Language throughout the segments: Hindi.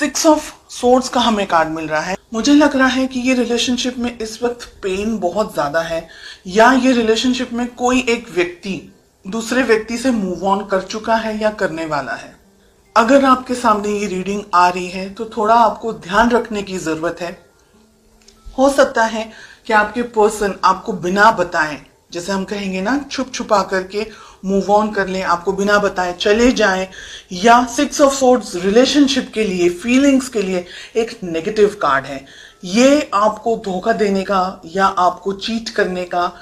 सिक्स ऑफ सोर्ड्स का हमें कार्ड मिल रहा है। मुझे लग रहा है कि ये रिलेशनशिप में इस वक्त पेन बहुत ज्यादा है, या ये रिलेशनशिप में कोई एक व्यक्ति दूसरे व्यक्ति से मूव ऑन कर चुका है या करने वाला है। अगर आपके सामने ये रीडिंग आ रही है तो थोड़ा आपको ध्यान रखने की जरूरत है। हो सकता है कि आपके पर्सन आपको बिना बताए, जैसे हम कहेंगे ना, छुप छुपा करके मूव ऑन कर लें, आपको बिना बताए चले जाएं, या सिक्स ऑफ सोर्ड्स रिलेशनशिप के लिए, फीलिंग्स के लिए एक नेगेटिव कार्ड है। ये आपको धोखा देने का या आपको चीट करने का,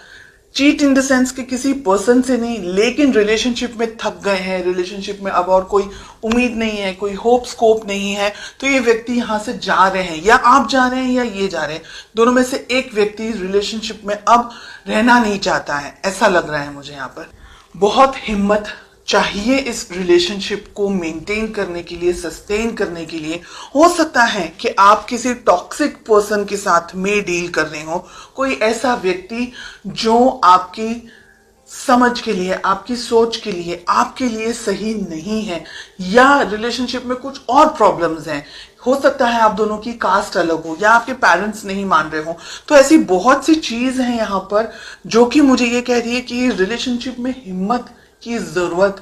चीट इन द सेंस कि किसी पर्सन से नहीं, लेकिन रिलेशनशिप में थक गए हैं, रिलेशनशिप में अब और कोई उम्मीद नहीं है, कोई होप स्कोप नहीं है, तो ये व्यक्ति यहां से जा रहे हैं, या आप जा रहे हैं या ये जा रहे हैं। दोनों में से एक व्यक्ति रिलेशनशिप में अब रहना नहीं चाहता है, ऐसा लग रहा है मुझे यहाँ पर। बहुत हिम्मत चाहिए इस रिलेशनशिप को मेंटेन करने के लिए, सस्टेन करने के लिए। हो सकता है कि आप किसी टॉक्सिक पर्सन के साथ में डील कर रहे हो, कोई ऐसा व्यक्ति जो आपकी समझ के लिए, आपकी सोच के लिए, आपके लिए सही नहीं है, या रिलेशनशिप में कुछ और प्रॉब्लम्स हैं। हो सकता है आप दोनों की कास्ट अलग हो, या आपके पेरेंट्स नहीं मान रहे हो। तो ऐसी बहुत सी चीज हैं यहाँ पर जो कि मुझे ये कह रही है कि रिलेशनशिप में हिम्मत की जरूरत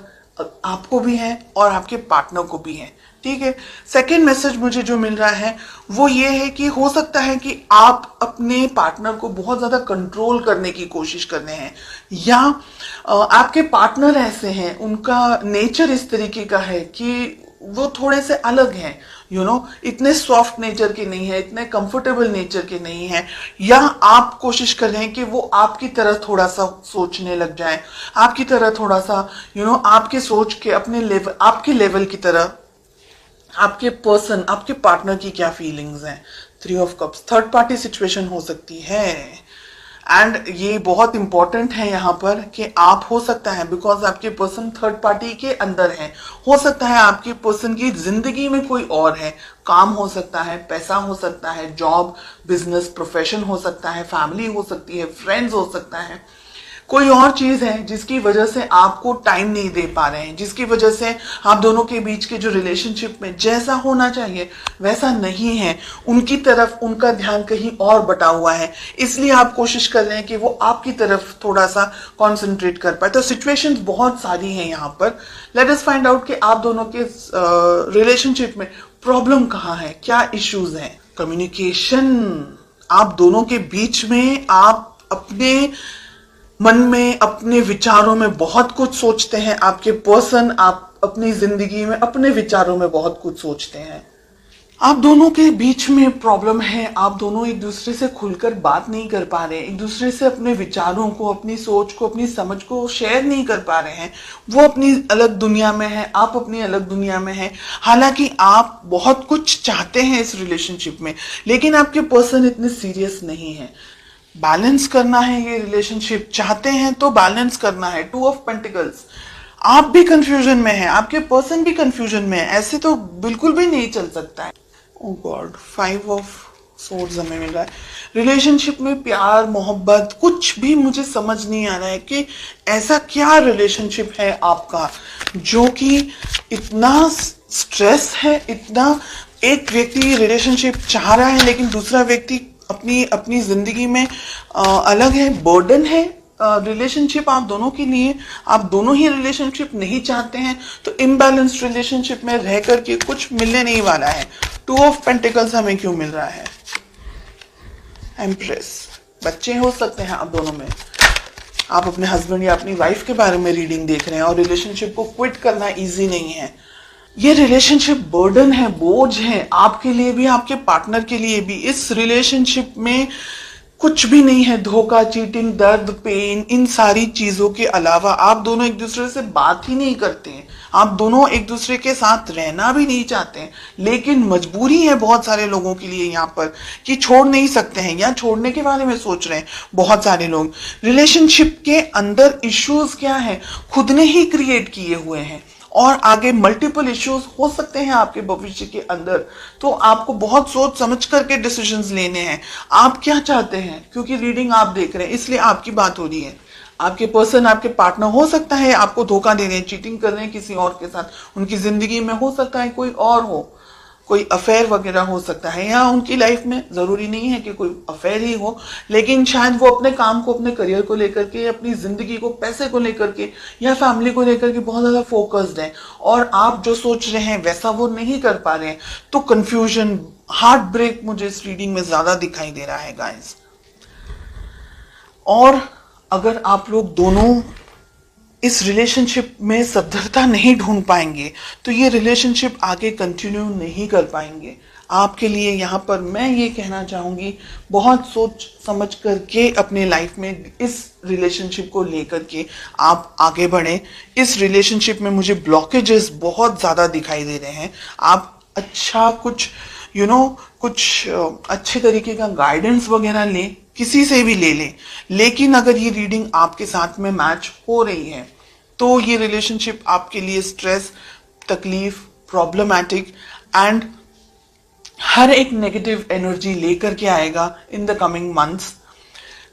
आपको भी है और आपके पार्टनर को भी है। ठीक है। सेकेंड मैसेज मुझे जो मिल रहा है वो ये है कि हो सकता है कि आप अपने पार्टनर को बहुत ज्यादा कंट्रोल करने की कोशिश कर रहे हैं, या आपके पार्टनर ऐसे हैं, उनका नेचर इस तरीके का है कि वो थोड़े से अलग हैं, इतने सॉफ्ट नेचर के नहीं है, इतने कंफर्टेबल नेचर के नहीं है, या आप कोशिश कर रहे हैं कि वो आपकी तरह थोड़ा सा सोचने लग जाए, आपकी तरह थोड़ा सा आपके सोच के अपने लेवल, आपके लेवल की तरह आपके पर्सन, आपके पार्टनर की क्या फीलिंग्स हैं। 3 of cups, third party situation हो सकती है। एंड ये बहुत इंपॉर्टेंट है यहाँ पर कि आप, हो सकता है बिकॉज आपके पर्सन थर्ड पार्टी के अंदर है, हो सकता है आपके पर्सन की जिंदगी में कोई और है, काम हो सकता है, पैसा हो सकता है, जॉब, बिजनेस, प्रोफेशन हो सकता है, फैमिली हो सकती है, फ्रेंड्स हो सकता है, कोई और चीज है जिसकी वजह से आपको टाइम नहीं दे पा रहे हैं, जिसकी वजह से आप दोनों के बीच के जो रिलेशनशिप में जैसा होना चाहिए वैसा नहीं है, उनकी तरफ उनका ध्यान कहीं और बटा हुआ है, इसलिए आप कोशिश कर रहे हैं कि वो आपकी तरफ थोड़ा सा कंसंट्रेट कर पाए। तो सिचुएशंस बहुत सारी हैं यहाँ पर। लेट अस फाइंड आउट कि आप दोनों के रिलेशनशिप में प्रॉब्लम कहाँ है, क्या इश्यूज हैं। कम्युनिकेशन, आप दोनों के बीच में आप अपने मन में, अपने विचारों में बहुत कुछ सोचते हैं, आपके पर्सन, आप अपनी जिंदगी में अपने विचारों में बहुत कुछ सोचते हैं। आप दोनों के बीच में प्रॉब्लम है, आप दोनों एक दूसरे से खुलकर बात नहीं कर पा रहे हैं, एक दूसरे से अपने विचारों को, अपनी सोच को, अपनी समझ को शेयर नहीं कर पा रहे हैं। वो अपनी अलग दुनिया में है, आप अपनी अलग दुनिया में हैं। हालांकि आप बहुत कुछ चाहते हैं इस रिलेशनशिप में, लेकिन आपके पर्सन इतने सीरियस नहीं है। बैलेंस करना है ये रिलेशनशिप, चाहते हैं तो बैलेंस करना है। 2 ऑफ पेंटिकल्स, आप भी कंफ्यूजन में हैं, आपके पर्सन भी कंफ्यूजन में है, ऐसे तो बिल्कुल भी नहीं चल सकता है। ओह गॉड, 5 ऑफ सोर्ड्स हमें मिल रहा है। रिलेशनशिप में प्यार, मोहब्बत, कुछ भी मुझे समझ नहीं आ रहा है कि ऐसा क्या रिलेशनशिप है आपका जो कि इतना स्ट्रेस है, इतना, एक व्यक्ति रिलेशनशिप चाह रहा है लेकिन दूसरा व्यक्ति अपनी जिंदगी में अलग है, बर्डन है रिलेशनशिप आप दोनों के लिए, आप दोनों ही रिलेशनशिप नहीं चाहते हैं, तो इम्बैलेंस्ड रिलेशनशिप में रह करके कुछ मिलने नहीं वाला है। 2 ऑफ पेंटिकल्स हमें क्यों मिल रहा है। एम्प्रेस, बच्चे हो सकते हैं आप दोनों में, आप अपने हस्बैंड या अपनी वाइफ के बारे में रीडिंग देख रहे हैं, और रिलेशनशिप को क्विट करना इजी नहीं है। ये रिलेशनशिप बर्डन है, बोझ है, आपके लिए भी, आपके पार्टनर के लिए भी। इस रिलेशनशिप में कुछ भी नहीं है, धोखा, चीटिंग, दर्द, पेन, इन सारी चीजों के अलावा आप दोनों एक दूसरे से बात ही नहीं करते हैं, आप दोनों एक दूसरे के साथ रहना भी नहीं चाहते हैं, लेकिन मजबूरी है बहुत सारे लोगों के लिए यहाँ पर कि छोड़ नहीं सकते हैं, या छोड़ने के बारे में सोच रहे हैं बहुत सारे लोग। रिलेशनशिप के अंदर इश्यूज क्या है, खुद ने ही क्रिएट किए हुए हैं, और आगे मल्टीपल इश्यूज हो सकते हैं आपके भविष्य के अंदर। तो आपको बहुत सोच समझ करके डिसीजंस लेने हैं, आप क्या चाहते हैं, क्योंकि रीडिंग आप देख रहे हैं इसलिए आपकी बात हो रही है। आपके पर्सन, आपके पार्टनर हो सकता है आपको धोखा दे रहे हैं, चीटिंग कर रहे हैं किसी और के साथ, उनकी जिंदगी में हो सकता है कोई और हो, कोई अफेयर वगैरह हो सकता है, या उनकी लाइफ में जरूरी नहीं है कि कोई अफेयर ही हो, लेकिन शायद वो अपने काम को, अपने करियर को लेकर के, अपनी जिंदगी को, पैसे को लेकर के या फैमिली को लेकर के बहुत ज्यादा फोकस्ड है, और आप जो सोच रहे हैं वैसा वो नहीं कर पा रहे हैं, तो कंफ्यूजन, हार्ट ब्रेक मुझे इस रीडिंग में ज्यादा दिखाई दे रहा है गाइस। और अगर आप लोग दोनों इस रिलेशनशिप में सद्धरता नहीं ढूंढ पाएंगे तो ये रिलेशनशिप आगे कंटिन्यू नहीं कर पाएंगे। आपके लिए यहाँ पर मैं ये कहना चाहूंगी, बहुत सोच समझ करके अपने लाइफ में इस रिलेशनशिप को लेकर के आप आगे बढ़ें। इस रिलेशनशिप में मुझे ब्लॉकेजेस बहुत ज़्यादा दिखाई दे रहे हैं। आप अच्छा कुछ कुछ अच्छे तरीके का गाइडेंस वगैरह लें, किसी से भी ले लें, लेकिन अगर ये रीडिंग आपके साथ में मैच हो रही है तो ये रिलेशनशिप आपके लिए स्ट्रेस, तकलीफ, प्रॉब्लमैटिक एंड हर एक नेगेटिव एनर्जी लेकर के आएगा इन द कमिंग मंथ्स,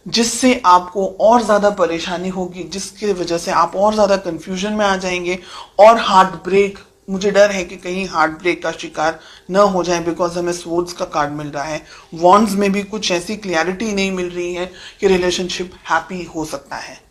जिससे आपको और ज्यादा परेशानी होगी, जिसकी वजह से आप और ज्यादा कंफ्यूजन में आ जाएंगे और हार्ट ब्रेक, मुझे डर है कि कहीं हार्ट ब्रेक का शिकार न हो जाए, बिकॉज हमें स्वॉर्ड्स का कार्ड मिल रहा है। वॉन्ड्स में भी कुछ ऐसी क्लैरिटी नहीं मिल रही है कि रिलेशनशिप हैप्पी हो सकता है।